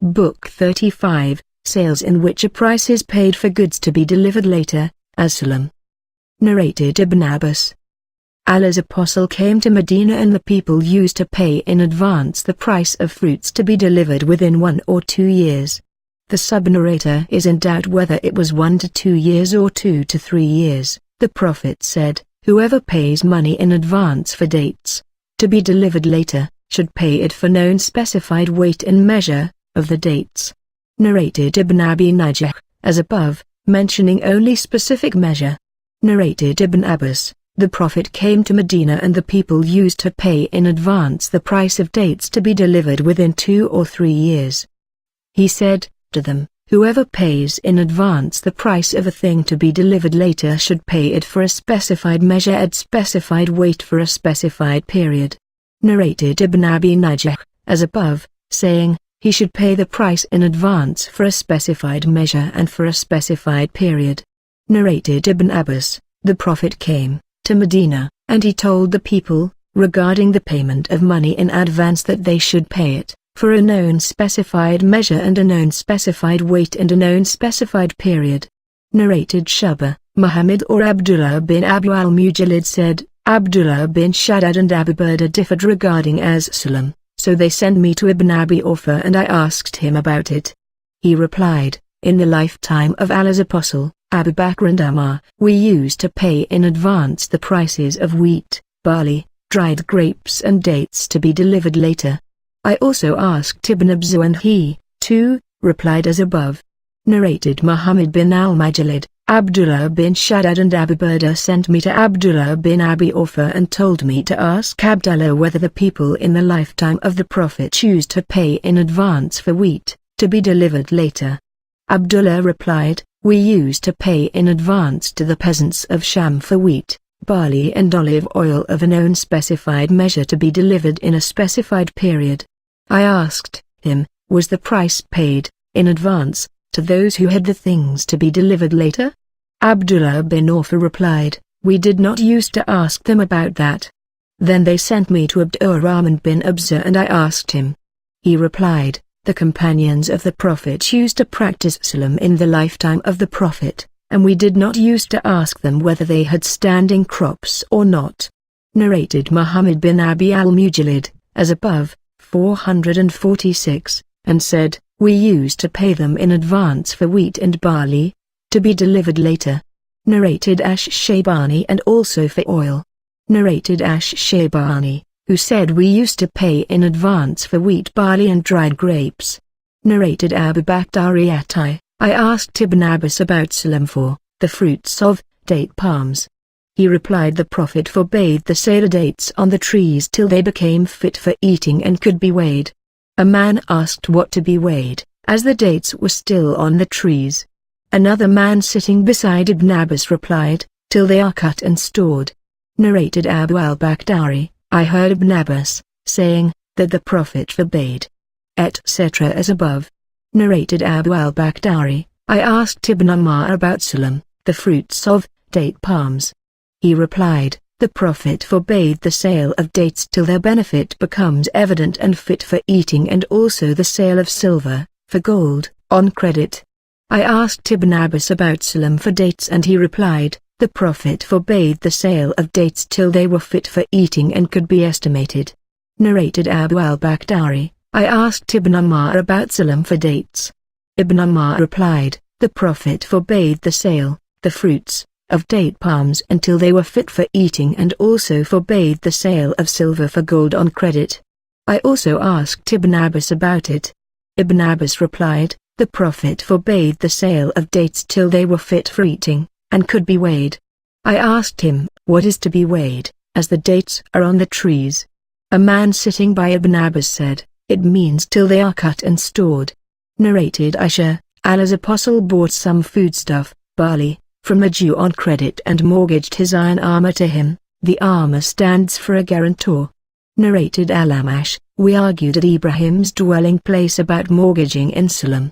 Book 35, Sales in which a price is paid for goods to be delivered later, as Salam. Narrated Ibn Abbas. Allah's Apostle came to Medina and the people used to pay in advance the price of fruits to be delivered within 1 or 2 years. The sub-narrator is in doubt whether it was 1 to 2 years or 2 to 3 years. The Prophet said, "Whoever pays money in advance for dates to be delivered later, should pay it for known specified weight and measure of the dates." Narrated Ibn Abi Najah, as above, mentioning only specific measure. Narrated Ibn Abbas, the Prophet came to Medina and the people used to pay in advance the price of dates to be delivered within 2 or 3 years. He said to them, "Whoever pays in advance the price of a thing to be delivered later should pay it for a specified measure at specified weight for a specified period." Narrated Ibn Abi Najah, as above, saying, he should pay the price in advance for a specified measure and for a specified period. Narrated Ibn Abbas, the Prophet came to Medina, and he told the people, regarding the payment of money in advance, that they should pay it for a known specified measure and a known specified weight and a known specified period. Narrated Shu'bah, Muhammad or Abdullah bin Abu al-Mujallid said, Abdullah bin Shaddad and Abu Burda differed regarding as Salam, so they sent me to Ibn Abi Awfa and I asked him about it. He replied, "In the lifetime of Allah's Apostle, Abu Bakr and Umar, we used to pay in advance the prices of wheat, barley, dried grapes and dates to be delivered later." I also asked Ibn Abzu and he, too, replied as above. Narrated Muhammad bin al-Mujallid, Abdullah bin Shaddad and Abu Burda sent me to Abdullah bin Abi Awfa and told me to ask Abdullah whether the people in the lifetime of the Prophet choose to pay in advance for wheat, to be delivered later. Abdullah replied, "We used to pay in advance to the peasants of Sham for wheat, barley and olive oil of a known specified measure to be delivered in a specified period." I asked him, was the price paid in advance to those who had the things to be delivered later? Abdullah bin Awfa replied, "We did not used to ask them about that." Then they sent me to Abdurrahman bin Abza and I asked him. He replied, "The companions of the Prophet used to practice Salam in the lifetime of the Prophet, and we did not used to ask them whether they had standing crops or not." Narrated Muhammad bin Abi al-Mujallid, as above, 446, and said, "We used to pay them in advance for wheat and barley, to be delivered later." Narrated Ash-Shaybani, and also for oil. Narrated Ash-Shaybani, who said we used to pay in advance for wheat, barley and dried grapes. Narrated Abu Bakr Atai, I asked Ibn Abbas about Salam for the fruits of date palms. He replied, the Prophet forbade the sale of dates on the trees till they became fit for eating and could be weighed. A man asked what to be weighed, as the dates were still on the trees. Another man sitting beside Ibn Abbas replied, "Till they are cut and stored." Narrated Abu al-Bakhdari, I heard Ibn Abbas saying that the Prophet forbade, etc. as above. Narrated Abu al-Bakhdari, I asked Ibn Umar about Salam, the fruits of date palms. He replied, the Prophet forbade the sale of dates till their benefit becomes evident and fit for eating, and also the sale of silver, for gold, on credit. I asked Ibn Abbas about Salam for dates and he replied, the Prophet forbade the sale of dates till they were fit for eating and could be estimated. Narrated Abu al-Bakhdari, I asked Ibn Umar about Salam for dates. Ibn Umar replied, the Prophet forbade the sale, the fruits, of date palms until they were fit for eating, and also forbade the sale of silver for gold on credit. I also asked Ibn Abbas about it. Ibn Abbas replied, the Prophet forbade the sale of dates till they were fit for eating, and could be weighed. I asked him, what is to be weighed, as the dates are on the trees? A man sitting by Ibn Abbas said, it means till they are cut and stored. Narrated Aisha, Allah's Apostle bought some foodstuff, barley, from a Jew on credit and mortgaged his iron armor to him. The armor stands for a guarantor. Narrated Al-Amash, we argued at Ibrahim's dwelling place about mortgaging in Salam.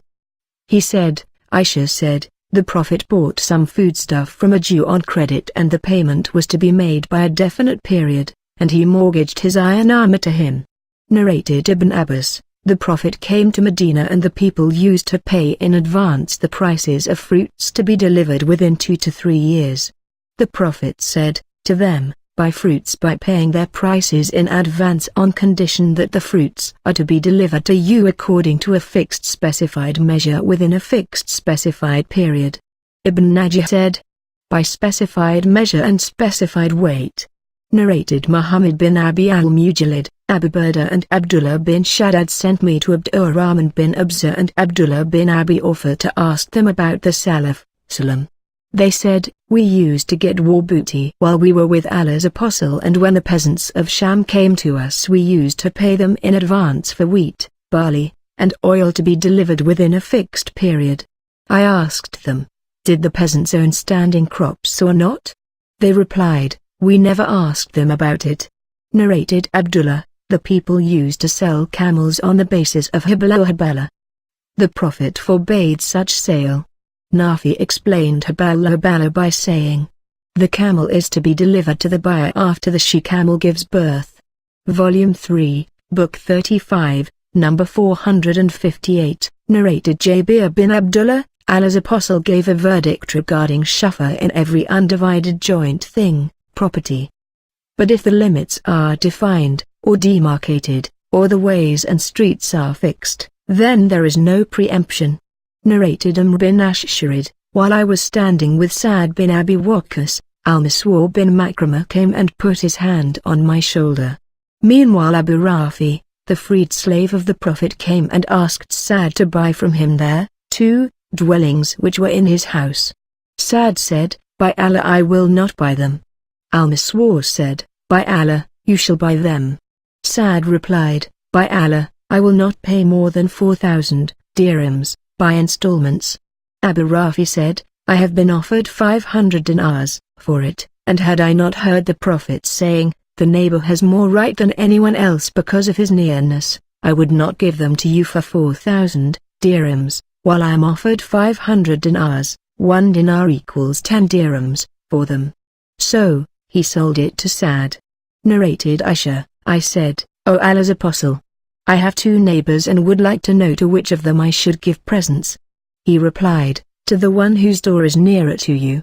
He said, Aisha said, the Prophet bought some foodstuff from a Jew on credit and the payment was to be made by a definite period, and he mortgaged his iron armor to him. Narrated Ibn Abbas, The Prophet came to Medina and the people used to pay in advance the prices of fruits to be delivered within 2 to 3 years. The Prophet said to them, buy fruits by paying their prices in advance on condition that the fruits are to be delivered to you according to a fixed specified measure within a fixed specified period. Ibn Najih said, by specified measure and specified weight. Narrated Muhammad bin Abi al-Mujallid, Abu Burda and Abdullah bin Shaddad sent me to Abdurrahman bin Abza and Abdullah bin Abi Awfa to ask them about the Salaf, Salam. They said, we used to get war booty while we were with Allah's Apostle, and when the peasants of Sham came to us we used to pay them in advance for wheat, barley, and oil to be delivered within a fixed period. I asked them, did the peasants own standing crops or not? They replied, we never asked them about it. Narrated Abdullah, the people used to sell camels on the basis of hibla or habala. The Prophet forbade such sale. Nafi explained habala by saying, the camel is to be delivered to the buyer after the she-camel gives birth. Volume 3, Book 35, number 458, narrated Jabir bin Abdullah, Allah's Apostle gave a verdict regarding shafa in every undivided joint thing, property. But if the limits are defined, or demarcated, or the ways and streets are fixed, then there is no preemption. Narrated Amr bin Ashsharid, while I was standing with Sa'd bin Abi Waqqas, Al-Miswar bin Makramah came and put his hand on my shoulder. Meanwhile Abu Rafi, the freed slave of the Prophet, came and asked Sa'd to buy from him their 2 dwellings which were in his house. Sa'd said, by Allah I will not buy them. Al-Miswar said, by Allah, you shall buy them. Sa'd replied, by Allah, I will not pay more than 4,000 dirhams, by installments. Abu Rafi said, I have been offered 500 dinars for it, and had I not heard the Prophet saying, the neighbor has more right than anyone else because of his nearness, I would not give them to you for 4,000 dirhams, while I am offered 500 dinars, 1 dinar equals 10 dirhams, for them. So, he sold it to Sa'd. Narrated Aisha, I said, O Allah's Apostle, I have 2 neighbors and would like to know to which of them I should give presents. He replied, to the one whose door is nearer to you.